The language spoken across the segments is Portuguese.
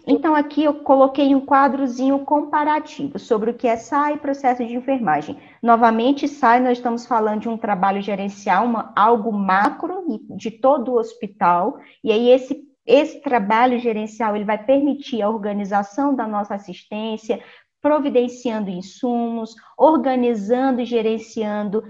Então, aqui eu coloquei um quadrozinho comparativo sobre o que é SAI e processo de enfermagem. Novamente, SAI, nós estamos falando de um trabalho gerencial, algo macro de todo o hospital, e aí esse trabalho gerencial ele vai permitir a organização da nossa assistência, providenciando insumos, organizando e gerenciando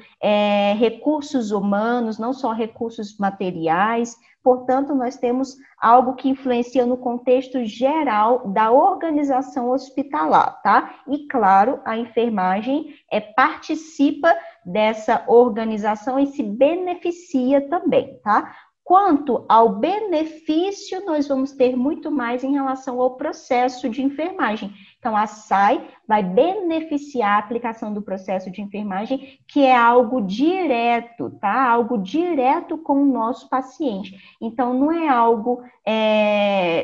recursos humanos, não só recursos materiais. Portanto, nós temos algo que influencia no contexto geral da organização hospitalar, tá? E, claro, a enfermagem participa dessa organização e se beneficia também, tá? Quanto ao benefício, nós vamos ter muito mais em relação ao processo de enfermagem. Então, a SAI vai beneficiar a aplicação do processo de enfermagem, que é algo direto, tá? Algo direto com o nosso paciente. Então, não é algo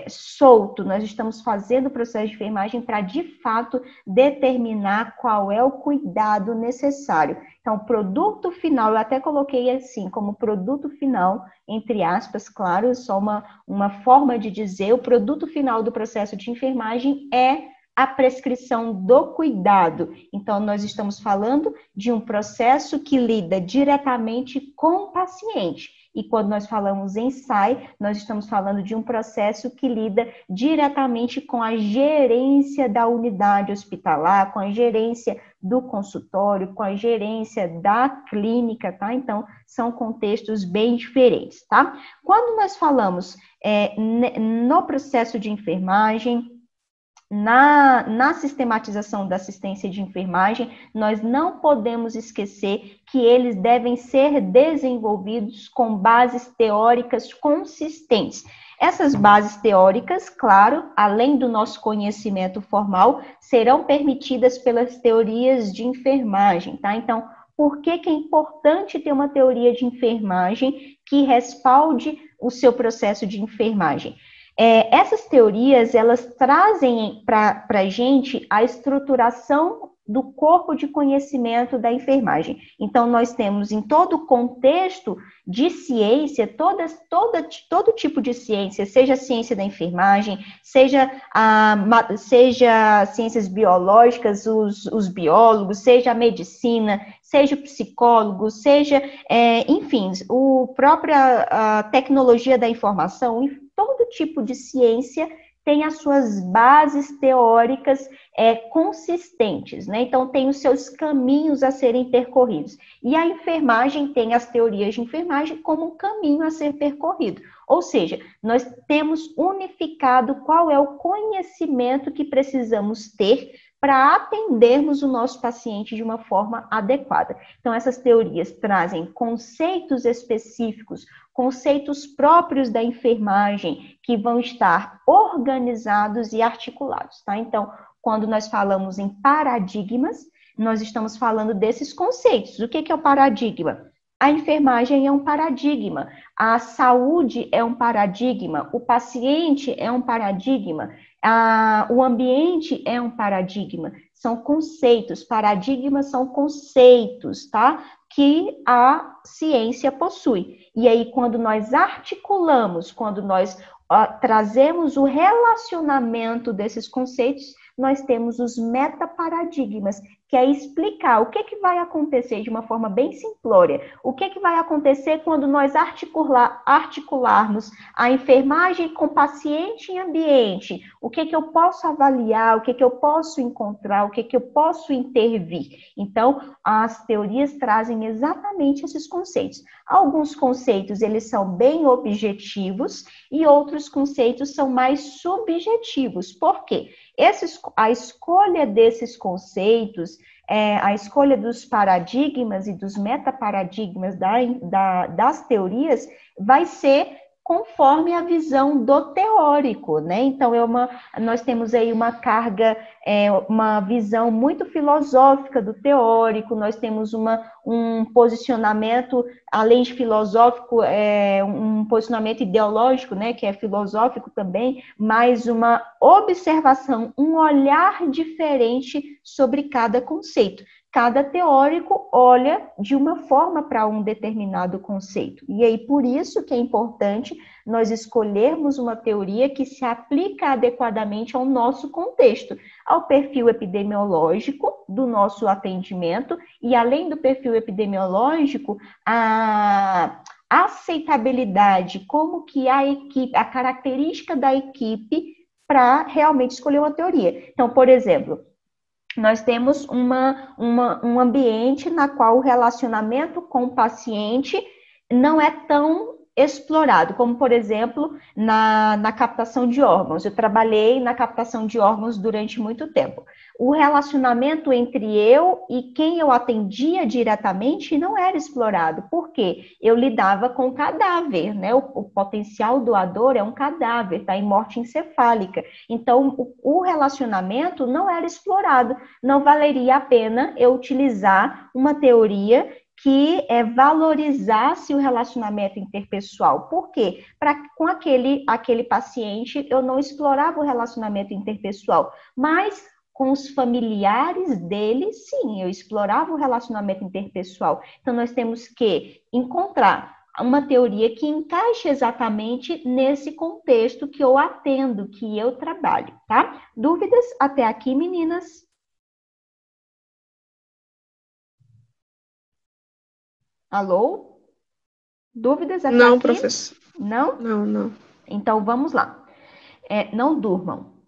solto. Nós estamos fazendo o processo de enfermagem para, de fato, determinar qual é o cuidado necessário. Então, o produto final, eu até coloquei assim, como produto final, entre aspas, claro, só uma forma de dizer, o produto final do processo de enfermagem é a prescrição do cuidado. Então, nós estamos falando de um processo que lida diretamente com o paciente. E quando nós falamos em SAI, nós estamos falando de um processo que lida diretamente com a gerência da unidade hospitalar, com a gerência do consultório, com a gerência da clínica, tá? Então, são contextos bem diferentes, tá? Quando nós falamos no processo de enfermagem, na sistematização da assistência de enfermagem, nós não podemos esquecer que eles devem ser desenvolvidos com bases teóricas consistentes. Essas bases teóricas, claro, além do nosso conhecimento formal, serão permitidas pelas teorias de enfermagem, tá? Então, por que é importante ter uma teoria de enfermagem que respalde o seu processo de enfermagem? Essas teorias, elas trazem para a gente a estruturação do corpo de conhecimento da enfermagem. Então, nós temos em todo o contexto de ciência, todo tipo de ciência, seja a ciência da enfermagem, seja ciências biológicas, os biólogos, seja a medicina, seja o psicólogo, seja, enfim, a própria tecnologia da informação, todo tipo de ciência tem as suas bases teóricas consistentes, né? Então, tem os seus caminhos a serem percorridos. E a enfermagem tem as teorias de enfermagem como um caminho a ser percorrido. Ou seja, nós temos unificado qual é o conhecimento que precisamos ter para atendermos o nosso paciente de uma forma adequada. Então, essas teorias trazem conceitos específicos, conceitos próprios da enfermagem, que vão estar organizados e articulados, tá? Então, quando nós falamos em paradigmas, nós estamos falando desses conceitos. O que é o paradigma? A enfermagem é um paradigma, a saúde é um paradigma, o paciente é um paradigma, o ambiente é um paradigma. São conceitos, paradigmas são conceitos, tá? Que a ciência possui. E aí, quando nós articulamos, quando nós trazemos o relacionamento desses conceitos, nós temos os metaparadigmas, que é explicar o que vai acontecer de uma forma bem simplória. O que vai acontecer quando nós articularmos a enfermagem com paciente e ambiente? O que eu posso avaliar? O que eu posso encontrar? O que eu posso intervir? Então, as teorias trazem exatamente esses conceitos. Alguns conceitos, eles são bem objetivos e outros conceitos são mais subjetivos. Por quê? A escolha desses conceitos, a escolha dos paradigmas e dos metaparadigmas das teorias vai ser conforme a visão do teórico, né? Então, nós temos aí uma carga, uma visão muito filosófica do teórico, nós temos um posicionamento, além de filosófico, um posicionamento ideológico, né, que é filosófico também, mas uma observação, um olhar diferente sobre cada conceito. cada teórico olha de uma forma para um determinado conceito. E aí, por isso que é importante nós escolhermos uma teoria que se aplica adequadamente ao nosso contexto, ao perfil epidemiológico do nosso atendimento e, além do perfil epidemiológico, a aceitabilidade, como que a equipe, a característica da equipe para realmente escolher uma teoria. Então, por exemplo, nós temos um ambiente na qual o relacionamento com o paciente não é tão explorado, como, por exemplo, na captação de órgãos. Eu trabalhei na captação de órgãos durante muito tempo. O relacionamento entre eu e quem eu atendia diretamente não era explorado. Por quê? Eu lidava com cadáver, né? O potencial doador é um cadáver, está em morte encefálica. Então, o relacionamento não era explorado. Não valeria a pena eu utilizar uma teoria que valorizasse o relacionamento interpessoal. Por quê? Com aquele paciente, eu não explorava o relacionamento interpessoal, mas com os familiares dele, sim, eu explorava o relacionamento interpessoal. Então, nós temos que encontrar uma teoria que encaixe exatamente nesse contexto que eu atendo, que eu trabalho, tá? Dúvidas até aqui, meninas? Alô? Dúvidas até Não, aqui? professor. Não? Não. Então, vamos lá. Não durmam.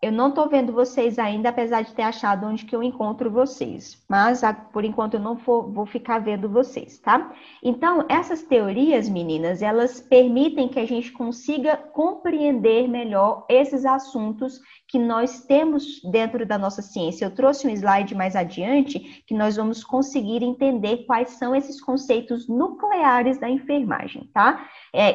Eu não estou vendo vocês ainda, apesar de ter achado onde que eu encontro vocês. Mas, por enquanto, eu não vou ficar vendo vocês, tá? Então, essas teorias, meninas, elas permitem que a gente consiga compreender melhor esses assuntos que nós temos dentro da nossa ciência. Eu trouxe um slide mais adiante que nós vamos conseguir entender quais são esses conceitos nucleares da enfermagem, tá?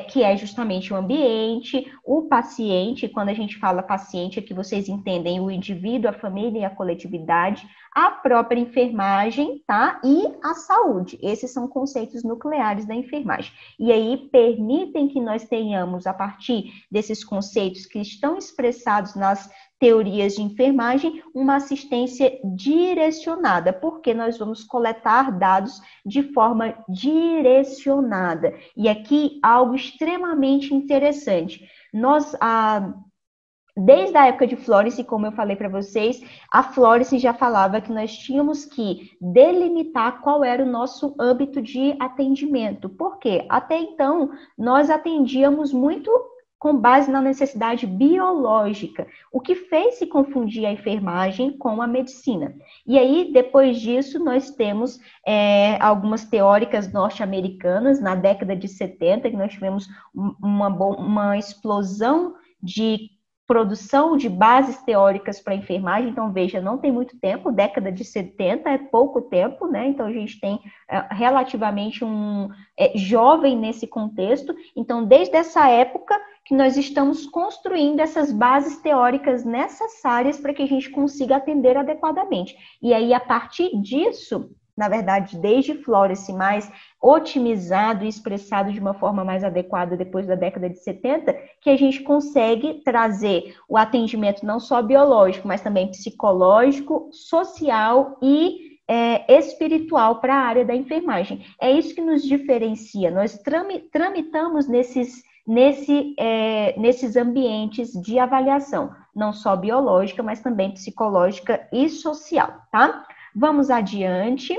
Que é justamente o ambiente, o paciente. Quando a gente fala paciente, é que vocês entendem o indivíduo, a família e a coletividade, a própria enfermagem, tá? E a saúde. Esses são conceitos nucleares da enfermagem. E aí permitem que nós tenhamos, a partir desses conceitos que estão expressados nas teorias de enfermagem, uma assistência direcionada, porque nós vamos coletar dados de forma direcionada. E aqui algo extremamente interessante. Desde a época de Florence, como eu falei para vocês, a Florence já falava que nós tínhamos que delimitar qual era o nosso âmbito de atendimento. Por quê? Até então, nós atendíamos muito com base na necessidade biológica, o que fez se confundir a enfermagem com a medicina. E aí, depois disso, nós temos algumas teóricas norte-americanas, na década de 70, que nós tivemos uma explosão de produção de bases teóricas para enfermagem. Então, veja, não tem muito tempo, década de 70 é pouco tempo, né? Então, a gente tem relativamente jovem nesse contexto. Então, desde essa época que nós estamos construindo essas bases teóricas necessárias para que a gente consiga atender adequadamente. E aí, a partir disso, na verdade, desde Florence, mais otimizado e expressado de uma forma mais adequada depois da década de 70, que a gente consegue trazer o atendimento não só biológico, mas também psicológico, social e espiritual para a área da enfermagem. É isso que nos diferencia. Nós tramitamos nesses ambientes de avaliação, não só biológica, mas também psicológica e social, tá? Vamos adiante.